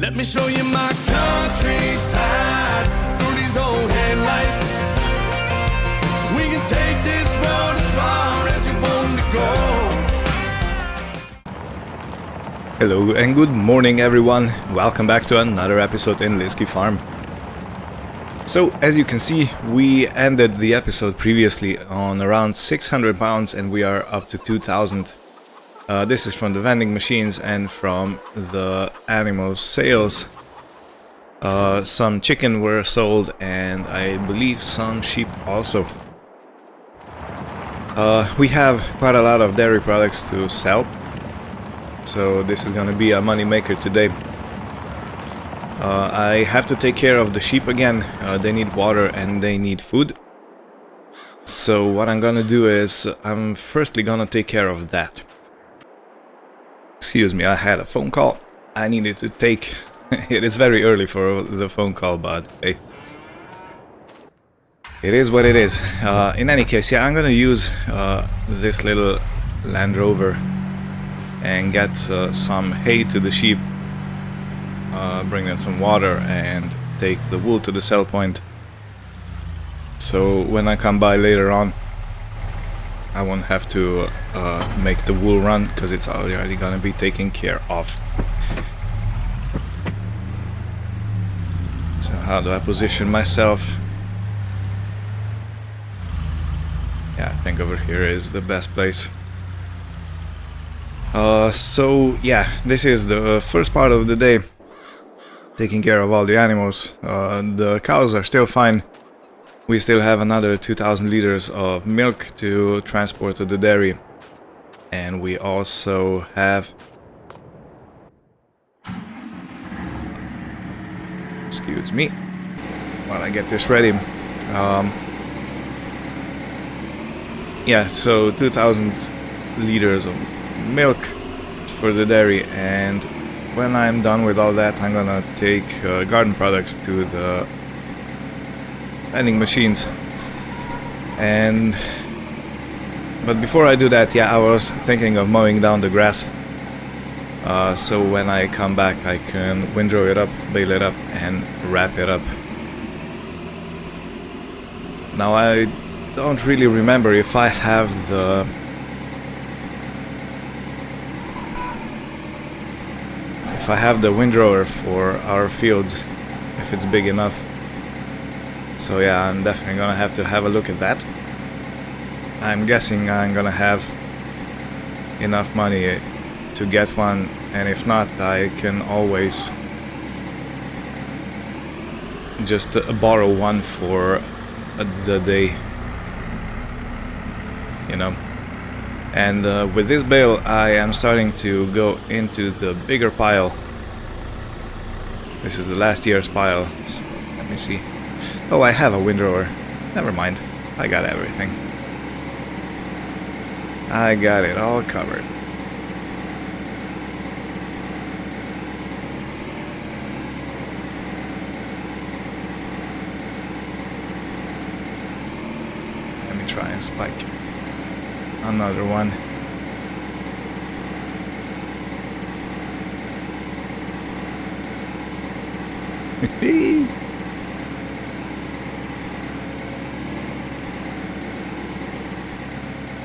Let me show you my countryside through these old headlights. We can take this road as far as you want to go. Hello and good morning everyone, welcome back to another episode in Liski Farm. So as you can see, we ended the episode previously on around 600 pounds and we are up to 2000. This is from the vending machines and from the animal sales. Some chicken were sold and I believe some sheep also. We have quite a lot of dairy products to sell, so this is gonna be a money maker today. I have to take care of the sheep again. They need water and they need food. So what I'm gonna do is I'm firstly gonna take care of that. Excuse me, I had a phone call I needed to take. It is very early for the phone call, but hey, it is what it is. In any case, yeah, I'm gonna use this little Land Rover and get some hay to the sheep, bring them some water and take the wool to the sell point. So when I come by later on, I won't have to make the wool run because it's already gonna be taken care of. So how do I position myself? Yeah, I think over here is the best place. So yeah, this is the first part of the day, taking care of all the animals. The cows are still fine. We still have another 2000 liters of milk to transport to the dairy, and we also have, excuse me while I get this ready, yeah, so 2000 liters of milk for the dairy, and when I'm done with all that I'm gonna take garden products to the vending machines. But before I do that, yeah, I was thinking of mowing down the grass, so when I come back I can windrow it up, bale it up and wrap it up. Now I don't really remember if I have the windrower for our fields, if it's big enough. So yeah, I'm definitely gonna have to have a look at that. I'm guessing I'm gonna have enough money to get one, and if not, I can always just borrow one for the day, you know. And with this bale I am starting to go into the bigger pile. This is the last year's pile, so let me see. Oh, I have a windrower. Never mind. I got everything. I got it all covered. Let me try and spike another one.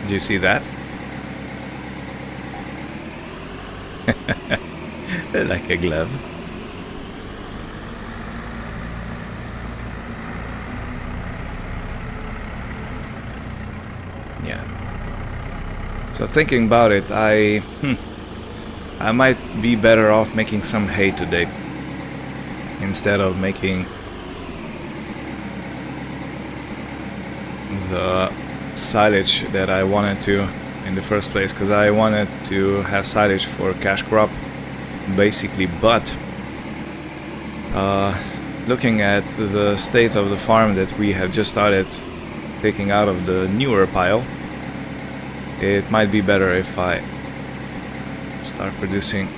Did you see that? Like a glove. Yeah. So thinking about it, I might be better off making some hay today instead of making the silage that I wanted to in the first place, because I wanted to have silage for cash crop basically, but looking at the state of the farm that we have just started taking out of the newer pile, it might be better if I start producing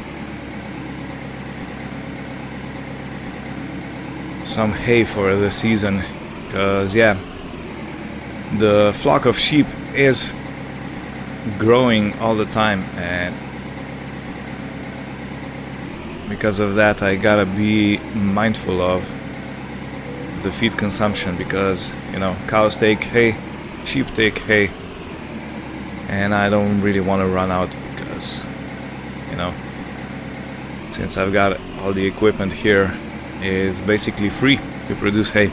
some hay for the season, because yeah, the flock of sheep is growing all the time, and because of that I gotta be mindful of the feed consumption, because, you know, cows take hay, sheep take hay, and I don't really want to run out because, you know, since I've got all the equipment here is basically free to produce hay.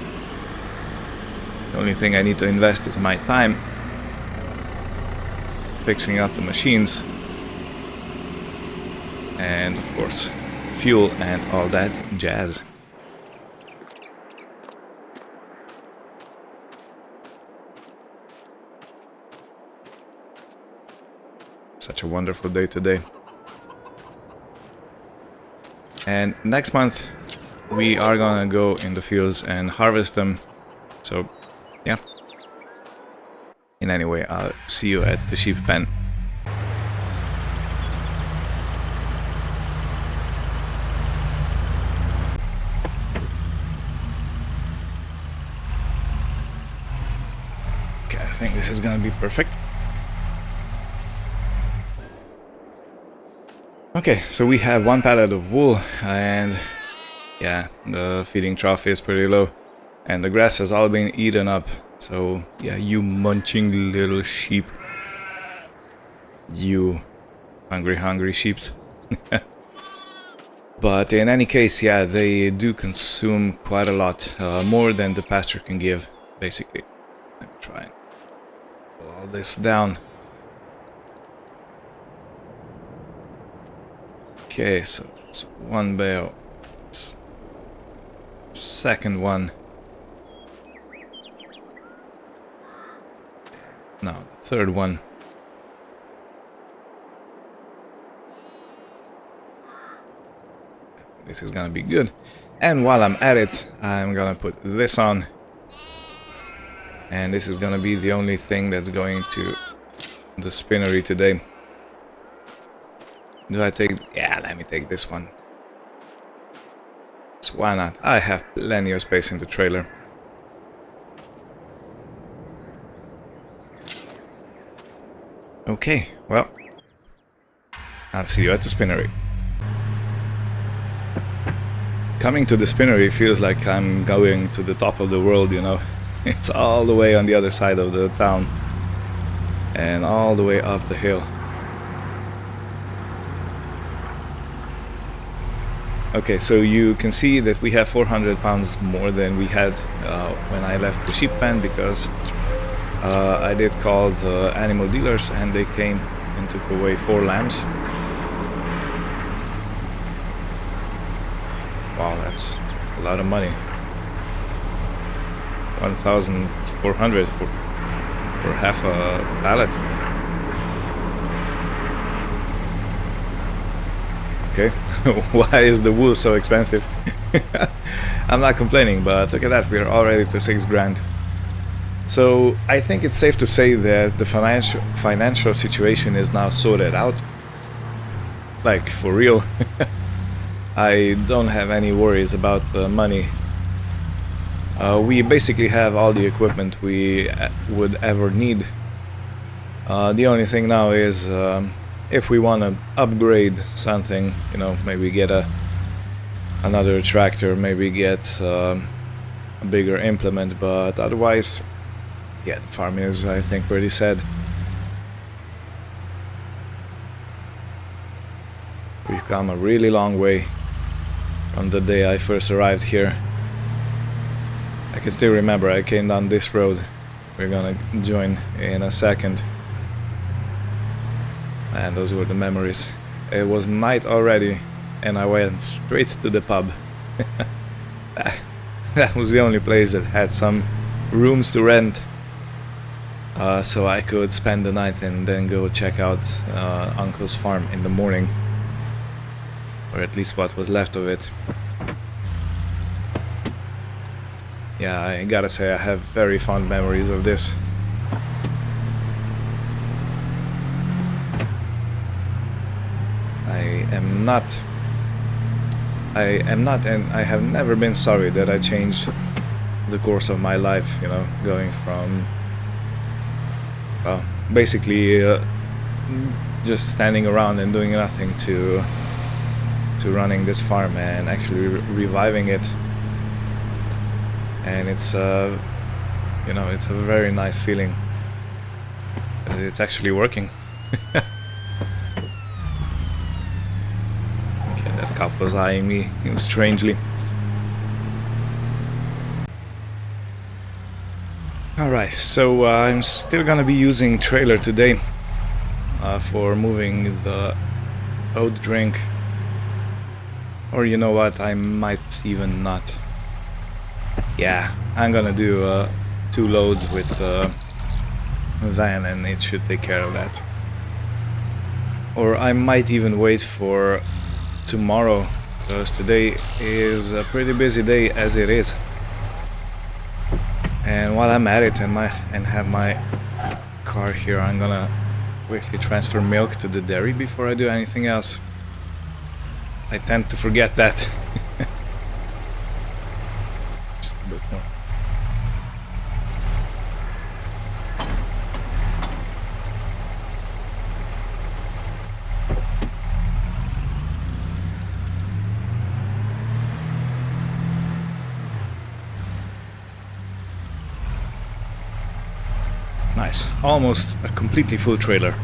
The only thing I need to invest is my time fixing up the machines, and of course fuel and all that jazz. Such a wonderful day today. And next month we are gonna go in the fields and harvest them. So yeah. In any way, I'll see you at the sheep pen. Okay, I think this is gonna be perfect. Okay, so we have one pallet of wool, and yeah, the feeding trough is pretty low, and the grass has all been eaten up. So yeah, you munching little sheep, you hungry sheeps. But in any case, yeah, they do consume quite a lot, more than the pasture can give, basically. Let me try and pull all this down. Okay, so it's one bale. It's second one. Now the third one. This is gonna be good. And while I'm at it, I'm gonna put this on. And this is gonna be the only thing that's going to the spinnery today. Do I take... yeah, let me take this one. So why not? I have plenty of space in the trailer. Okay, well, I'll see you at the spinnery. Coming to the spinnery feels like I'm going to the top of the world, you know. It's all the way on the other side of the town and all the way up the hill. Okay, so you can see that we have 400 pounds more than we had when I left the sheep pen, because I did call the animal dealers and they came and took away 4 lambs. Wow, that's a lot of money. 1,400 for half a pallet. Okay, why is the wool so expensive? I'm not complaining, but look at that, we're already to 6 grand. So I think it's safe to say that the financial situation is now sorted out. Like, for real. I don't have any worries about the money. We basically have all the equipment we would ever need. The only thing now is if we want to upgrade something, you know, maybe get another tractor, maybe get a bigger implement, but otherwise, yeah, the farm is, I think, pretty sad. We've come a really long way from the day I first arrived here. I can still remember I came down this road. We're gonna join in a second. And those were the memories. It was night already and I went straight to the pub. That was the only place that had some rooms to rent. So I could spend the night and then go check out Uncle's farm in the morning. Or at least what was left of it. Yeah, I gotta say I have very fond memories of this. I am not and I have never been sorry that I changed the course of my life, you know, going from, well, basically just standing around and doing nothing to to running this farm and actually reviving it. And it's you know, it's a very nice feeling. It's actually working. Okay, that cop was eyeing me strangely. Alright, so I'm still gonna be using trailer today for moving the oat drink. Or you know what, I might even not. Yeah, I'm gonna do 2 loads with a van and it should take care of that. Or I might even wait for tomorrow, because today is a pretty busy day as it is. And while I'm at it and have my car here, I'm gonna quickly transfer milk to the dairy before I do anything else. I tend to forget that. Just a bit more. Nice, almost a completely full trailer.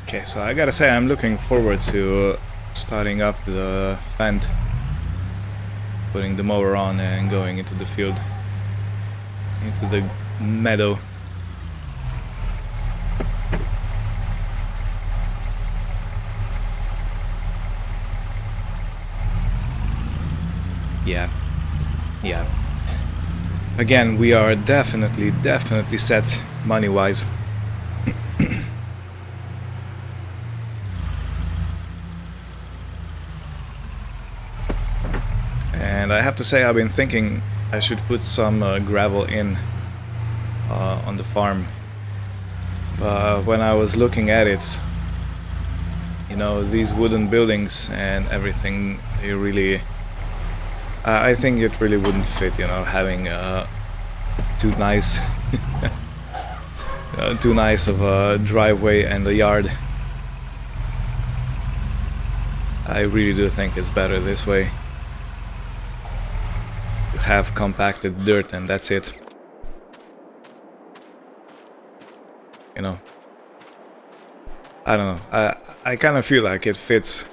Okay, so I gotta say I'm looking forward to starting up the fend, putting the mower on and going into the field, into the meadow. Yeah. Again, we are definitely set money-wise. And I have to say, I've been thinking I should put some gravel in on the farm. When I was looking at it, you know, these wooden buildings and everything, they really, I think it really wouldn't fit, you know, having too nice too nice of a driveway and a yard. I really do think it's better this way. You have compacted dirt and that's it. You know, I don't know, I kind of feel like it fits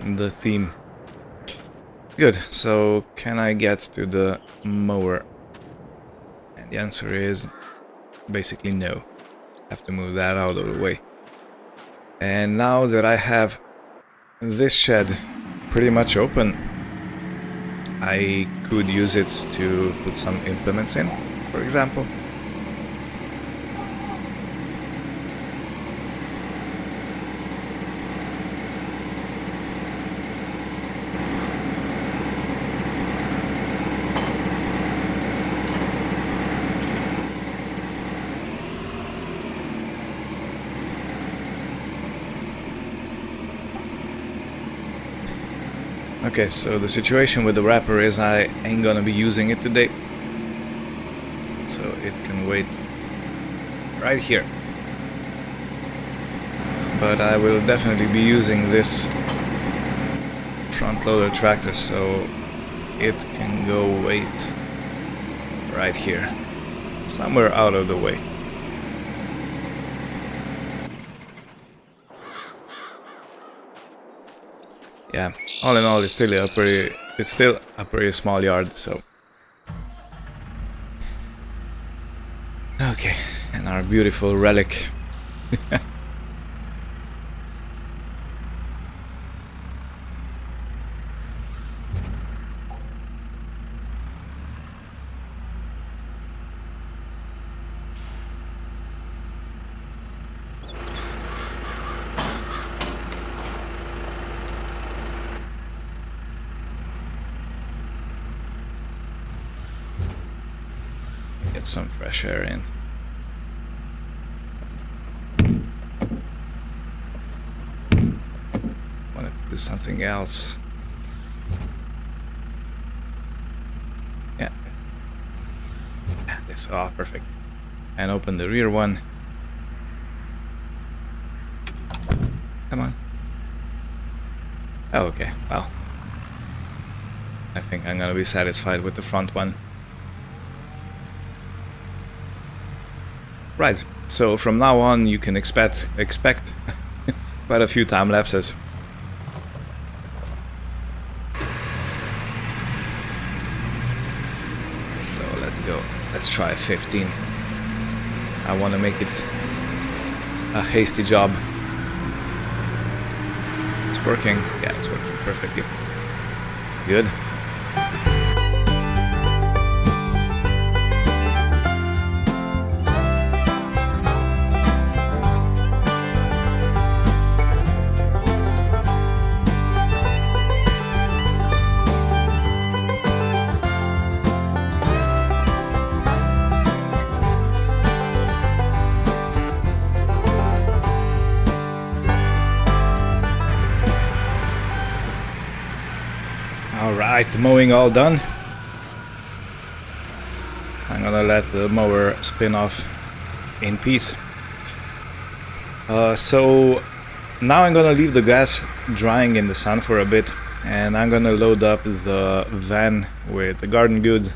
the theme. Good, so can I get to the mower? And the answer is basically no. I have to move that out of the way. And now that I have this shed pretty much open, I could use it to put some implements in, for example. Okay, so the situation with the wrapper is I ain't gonna be using it today, so it can wait right here. But I will definitely be using this front loader tractor, so it can go wait right here, somewhere out of the way. Yeah, all in all, it's still a pretty small yard, so. Okay, and our beautiful relic. Get some fresh air in. something else. Yeah. This, oh, perfect. And open the rear one. Come on. Oh, okay, well. I think I'm gonna be satisfied with the front one. Right, so from now on you can expect quite a few time lapses. So let's go. Let's try 15. I want to make it a hasty job. It's working. Yeah, it's working perfectly. Good. Alright, mowing all done. I'm gonna let the mower spin off in peace. So now I'm gonna leave the grass drying in the sun for a bit, and I'm gonna load up the van with the garden goods,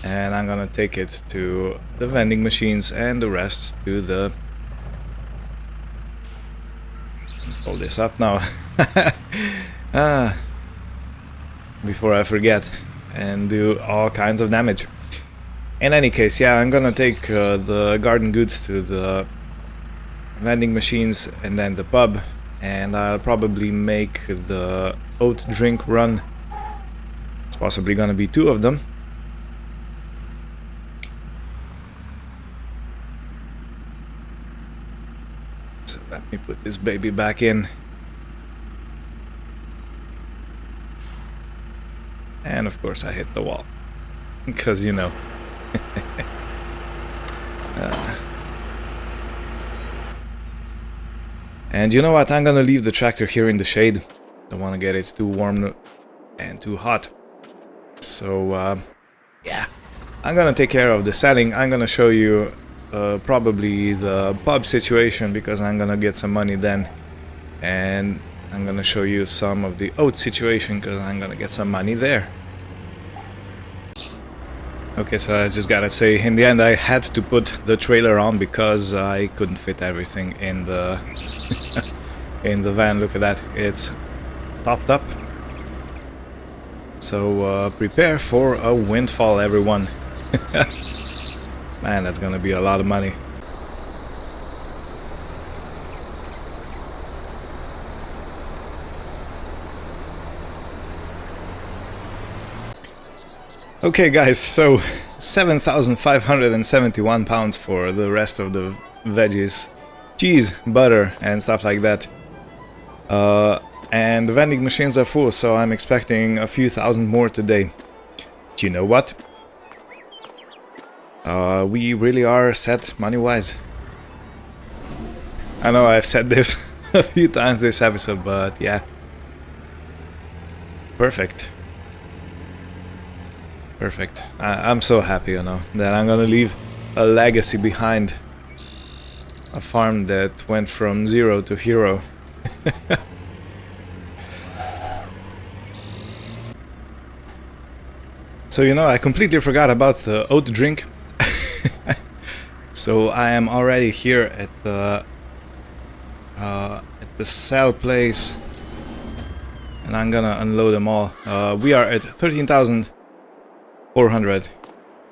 and I'm gonna take it to the vending machines and the rest to the... Fold this up now. Before I forget and do all kinds of damage. In any case, yeah, I'm gonna take the garden goods to the vending machines and then the pub, and I'll probably make the oat drink run. It's possibly gonna be 2 of them. So let me put this baby back in. And of course I hit the wall, because you know. And you know what, I'm gonna leave the tractor here in the shade. Don't want to get it too warm and too hot. So yeah, I'm gonna take care of the selling. I'm gonna show you probably the pub situation, because I'm gonna get some money then. And I'm gonna show you some of the oat situation, because I'm gonna get some money there. Okay, so I just gotta say, in the end I had to put the trailer on because I couldn't fit everything in the in the van. Look at that, it's topped up. So prepare for a windfall, everyone. Man, that's gonna be a lot of money. Okay guys, so 7,571 pounds for the rest of the veggies, cheese, butter and stuff like that. And the vending machines are full, so I'm expecting a few thousand more today. Do you know what? We really are set money-wise. I know I've said this a few times this episode, but yeah. Perfect. Perfect. I'm so happy, you know, that I'm gonna leave a legacy behind. A farm that went from 0 to hero. So, you know, I completely forgot about the oat drink. So I am already here at the sell place, and I'm gonna unload them all. We are at 13,400,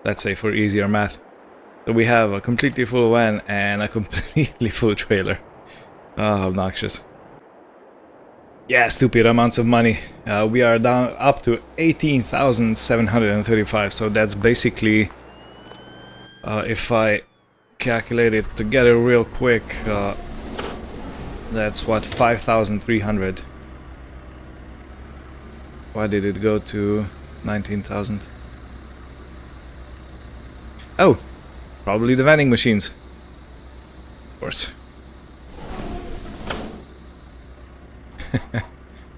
let's say, for easier math. So we have a completely full van and a completely full trailer. Oh, obnoxious. Yeah, stupid amounts of money. We are down up to 18,735, so that's basically, if I calculate it together real quick, that's what, 5,300. Why did it go to 19,000? Oh, probably the vending machines. Of course.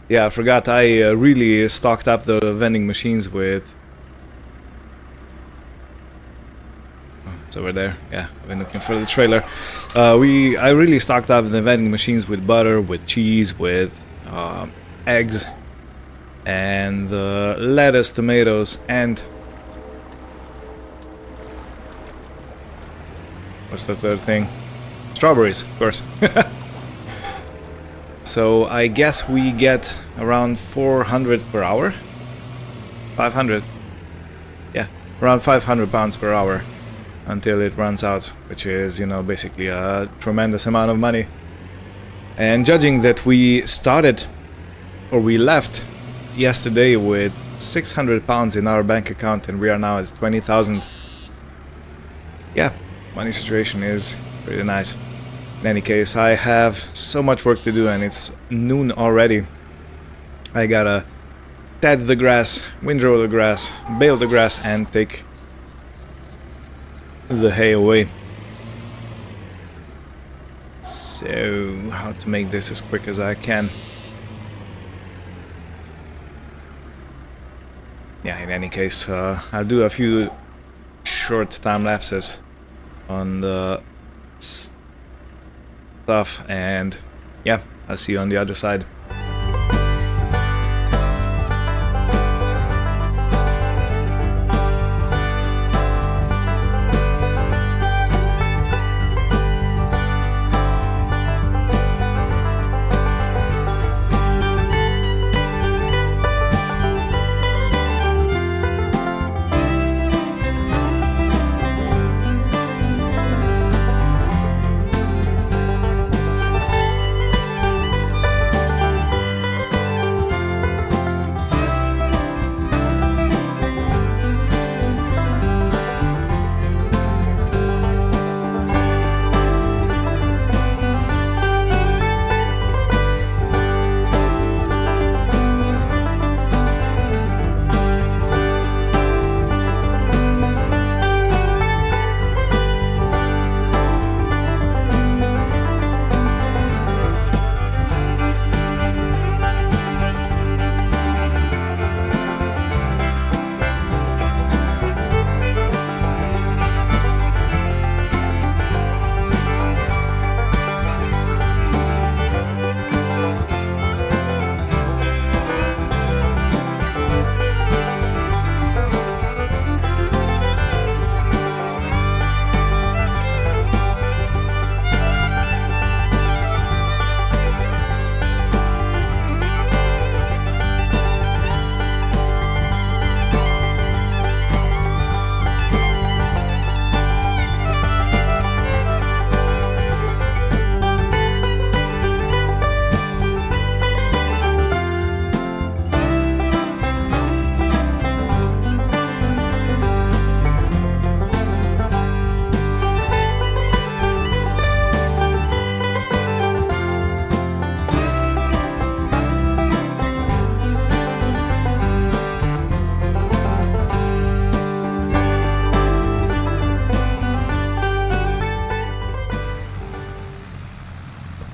Yeah, I forgot, I really stocked up the vending machines with... Oh, it's over there. Yeah, I've been looking for the trailer. I really stocked up the vending machines with butter, with cheese, with eggs, and lettuce, tomatoes, and... What's the third thing? Strawberries, of course. So I guess we get around 400 per hour? 500? Yeah, around 500 pounds per hour until it runs out, which is, you know, basically a tremendous amount of money. And judging that we started, or we left yesterday with 600 pounds in our bank account and we are now at 20,000. Yeah, money situation is pretty nice. In any case, I have so much work to do and it's noon already. I gotta ted the grass, windrow the grass, bale the grass, and take the hay away. So, how to make this as quick as I can. Yeah, in any case, I'll do a few short time lapses on the stuff, and yeah, I'll see you on the other side.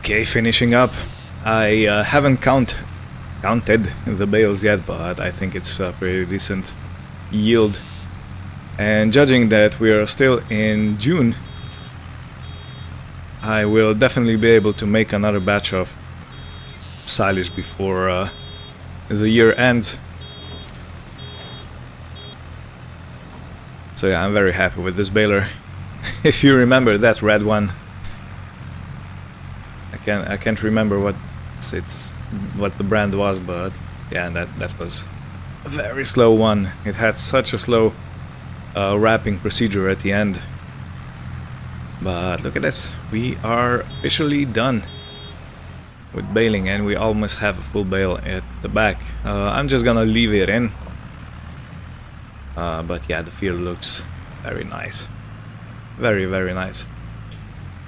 Okay, finishing up. I haven't counted the bales yet, but I think it's a pretty decent yield. And judging that we are still in June, I will definitely be able to make another batch of silage before the year ends. So yeah, I'm very happy with this baler. If you remember that red one, I can't remember what the brand was, but yeah, that was a very slow one. It had such a slow wrapping procedure at the end. But look at this, we are officially done with baling, and we almost have a full bale at the back. I'm just gonna leave it in. But yeah, the field looks very nice. Very, very nice.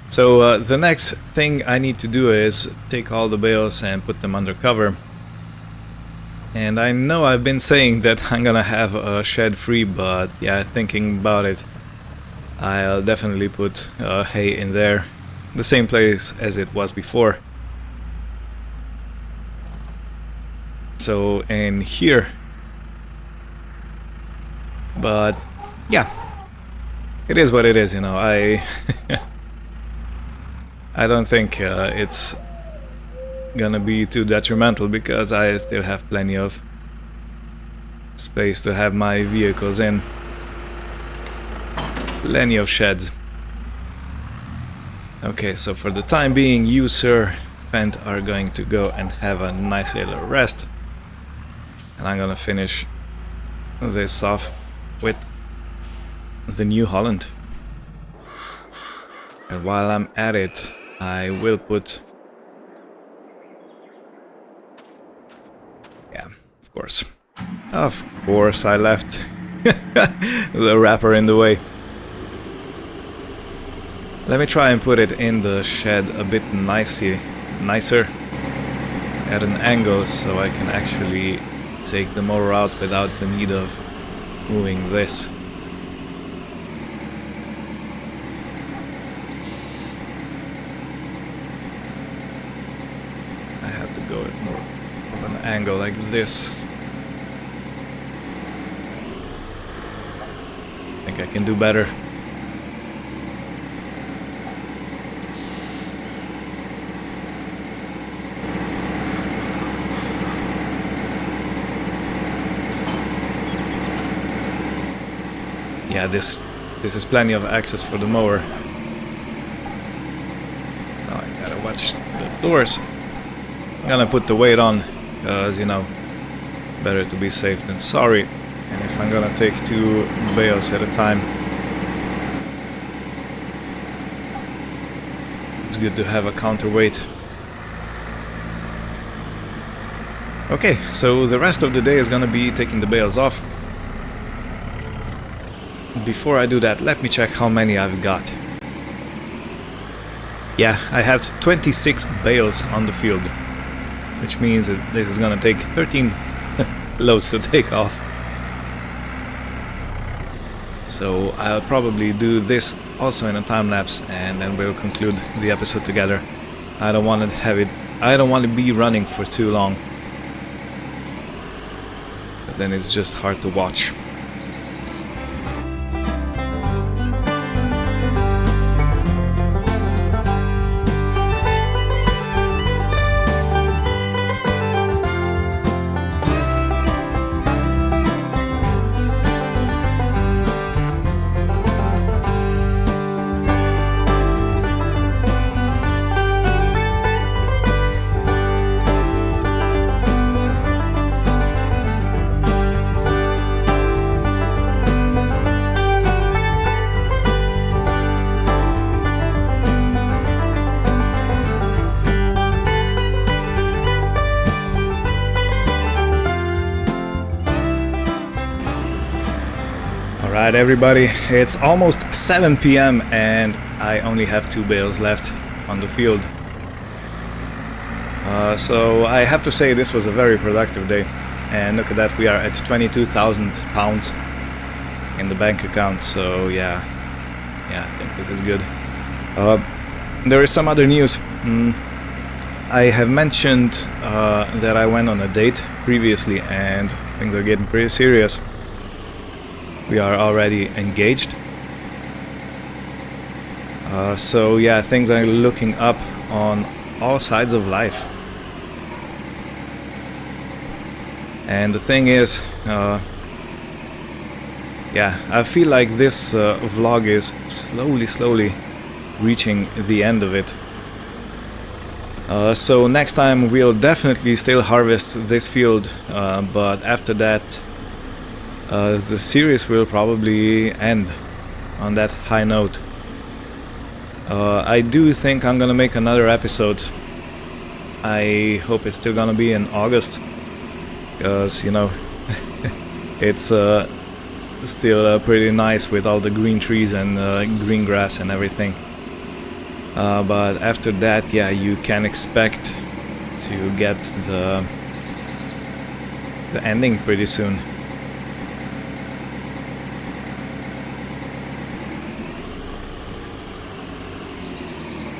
So the next thing I need to do is take all the bales and put them under cover. And I know I've been saying that I'm gonna have a shed free, but yeah, thinking about it, I'll definitely put hay in there, the same place as it was before. So in here, but yeah, it is what it is, you know. I I don't think it's gonna be too detrimental because I still have plenty of space to have my vehicles in. Plenty of sheds. Okay, so for the time being, you, sir, Fent, are going to go and have a nice little rest. And I'm gonna finish this off with the New Holland. And while I'm at it, I will put... yeah, of course. Of course I left the wrapper in the way. Let me try and put it in the shed a bit nicer at an angle so I can actually take the mower out without the need of moving this. I have to go at more of an angle like this. I think I can do better. Yeah, this is plenty of access for the mower. Now I gotta watch the doors. I'm gonna put the weight on, because, you know, better to be safe than sorry. And if I'm gonna take 2 bales at a time, it's good to have a counterweight. Okay, so the rest of the day is gonna be taking the bales off. Before I do that, let me check how many I've got. Yeah, I have 26 bales on the field, which means that this is gonna take 13 loads to take off. So I'll probably do this also in a time lapse, and then we'll conclude the episode together. I don't want to be running for too long, because then it's just hard to watch. Alright everybody, it's almost 7 PM and I only have 2 bales left on the field. So I have to say this was a very productive day, and look at that, we are at 22,000 pounds in the bank account, so yeah, I think this is good. There is some other news. I have mentioned that I went on a date previously and things are getting pretty serious. We are already engaged. So yeah, things are looking up on all sides of life. And the thing is, yeah, I feel like this vlog is slowly reaching the end of it. So next time we'll definitely still harvest this field, but after that the series will probably end on that high note. I do think I'm gonna make another episode. I hope it's still gonna be in August, because, you know, it's still pretty nice with all the green trees and green grass and everything. But after that, yeah, you can expect to get the ending pretty soon.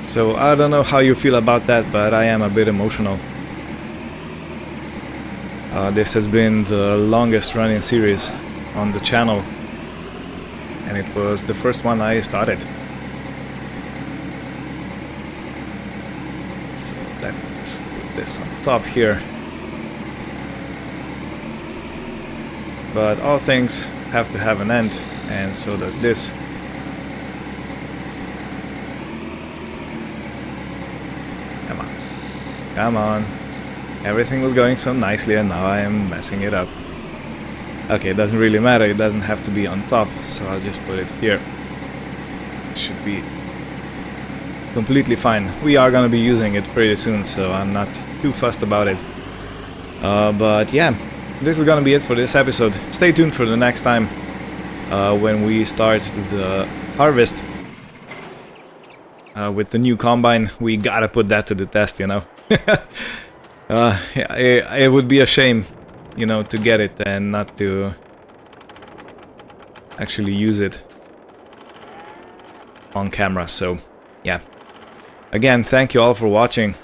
So I don't know how you feel about that, but I am a bit emotional. This has been the longest running series on the channel, and it was the first one I started. So let's put this on top here. But all things have to have an end, and so does this. Come on. Come on. Everything was going so nicely and now I am messing it up. Okay, it doesn't really matter, it doesn't have to be on top, so I'll just put it here. It should be completely fine. We are gonna be using it pretty soon, so I'm not too fussed about it. But yeah, this is gonna be it for this episode. Stay tuned for the next time when we start the harvest with the new combine. We gotta put that to the test, you know. Yeah, it would be a shame, you know, to get it and not to actually use it on camera. So yeah, again, thank you all for watching.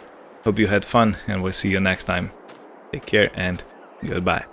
Hope you had fun, and we'll see you next time. Take care and goodbye.